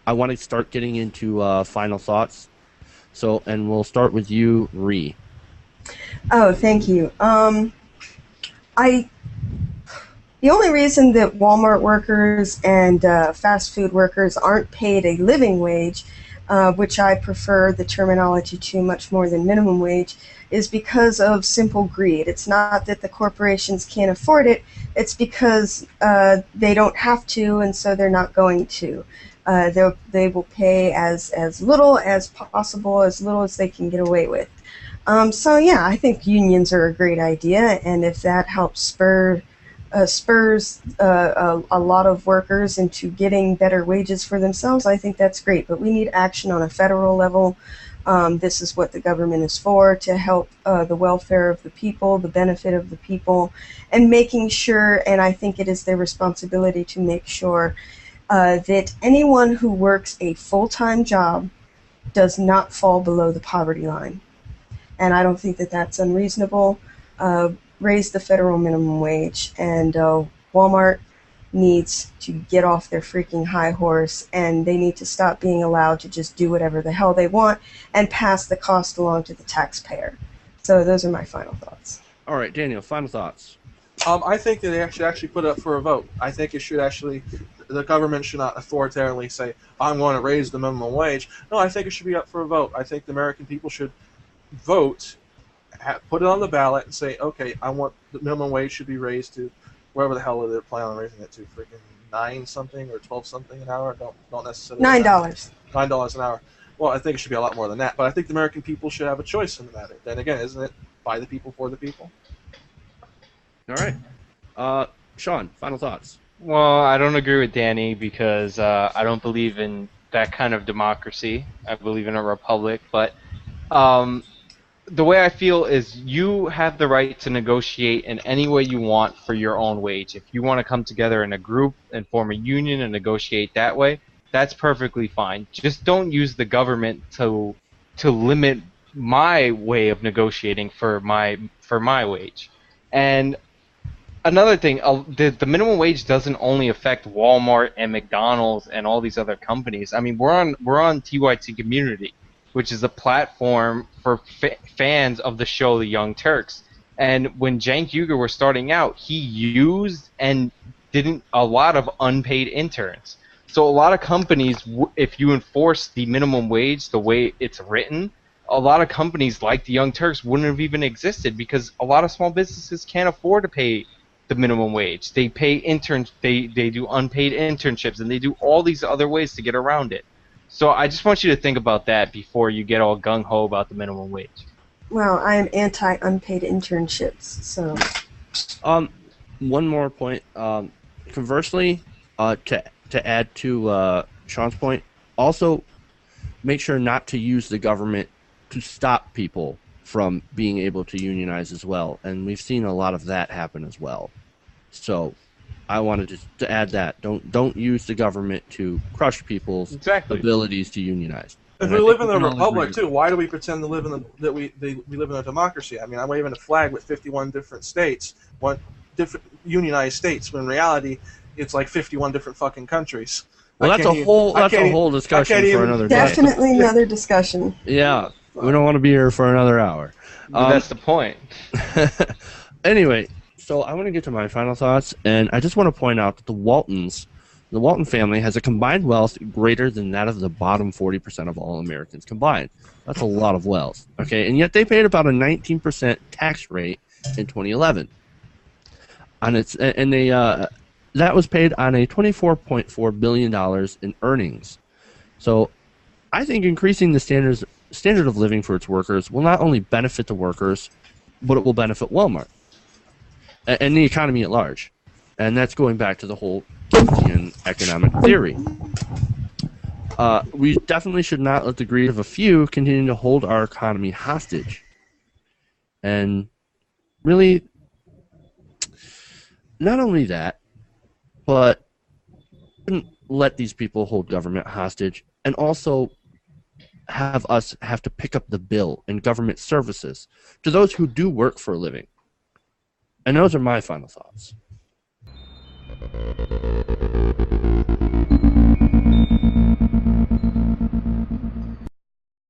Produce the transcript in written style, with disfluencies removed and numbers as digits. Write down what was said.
I want to start getting into final thoughts. So, and we'll start with you, Ree. Oh, thank you. I The only reason that Walmart workers and fast food workers aren't paid a living wage, which I prefer the terminology to much more than minimum wage, is because of simple greed. It's not that the corporations can't afford it, it's because they don't have to, and so they're not going to. They will pay as little as possible, as little as they can get away with. So yeah, I think unions are a great idea, and if that helps spurs a lot of workers into getting better wages for themselves, I think that's great. But we need action on a federal level. This is what the government is for, to help the welfare of the people, the benefit of the people, and making sure, and I think it is their responsibility to make sure that anyone who works a full-time job does not fall below the poverty line. And I don't think that that's unreasonable. Raise the federal minimum wage, and Walmart needs to get off their freaking high horse, and they need to stop being allowed to just do whatever the hell they want and pass the cost along to the taxpayer. So those are my final thoughts. All right, Daniel, final thoughts. I think that they should actually put it up for a vote. I think it should actually, the government should not authoritatively say, I'm going to raise the minimum wage. No, I think it should be up for a vote. I think the American people should vote, put it on the ballot, and say, okay, I want the minimum wage should be raised to wherever the hell they're planning on raising it to, freaking 9 something or 12 something an hour. Don't necessarily $9. $9 an hour. Well, I think it should be a lot more than that, but I think the American people should have a choice in the matter. Then again, isn't it by the people for the people? All right. Sean, final thoughts. Well, I don't agree with Danny because I don't believe in that kind of democracy. I believe in a republic, but the way I feel is you have the right to negotiate in any way you want for your own wage. If you want to come together in a group and form a union and negotiate that way, that's perfectly fine. Just don't use the government to limit my way of negotiating for my wage. And another thing, the minimum wage doesn't only affect Walmart and McDonald's and all these other companies. I mean, we're on TYT Community, which is a platform for fans of the show The Young Turks. And when Cenk Uygur was starting out, he used and didn't a lot of unpaid interns. So a lot of companies, if you enforce the minimum wage the way it's written, a lot of companies like The Young Turks wouldn't have even existed because a lot of small businesses can't afford to pay the minimum wage. They pay interns, they do unpaid internships, and they do all these other ways to get around it. So I just want you to think about that before you get all gung-ho about the minimum wage. Well, I am anti-unpaid internships, so... One more point. Conversely, to add to Sean's point, also make sure not to use the government to stop people from being able to unionize as well. And we've seen a lot of that happen as well. So I wanted to add that. Don't use the government to crush people's abilities to unionize. If we live in a republic too, why do we pretend to live in we live in a democracy? I mean, I'm waving a flag with 51 different states, different unionized states, when in reality it's like 51 different fucking countries. Well, that's a whole discussion for another day. Definitely another discussion. Yeah, we don't want to be here for another hour. That's the point. Anyway, so I want to get to my final thoughts, and I just want to point out that the Walton family has a combined wealth greater than that of the bottom 40% of all Americans combined. That's a lot of wealth, okay? And yet they paid about a 19% tax rate in 2011. That was paid on a $24.4 billion in earnings. So I think increasing the standard of living for its workers will not only benefit the workers, but it will benefit Walmart and the economy at large. And that's going back to the whole Keynesian economic theory. We definitely should not let the greed of a few continue to hold our economy hostage. And really, not only that, but shouldn't let these people hold government hostage and also have us have to pick up the bill in government services to those who do work for a living. And those are my final thoughts.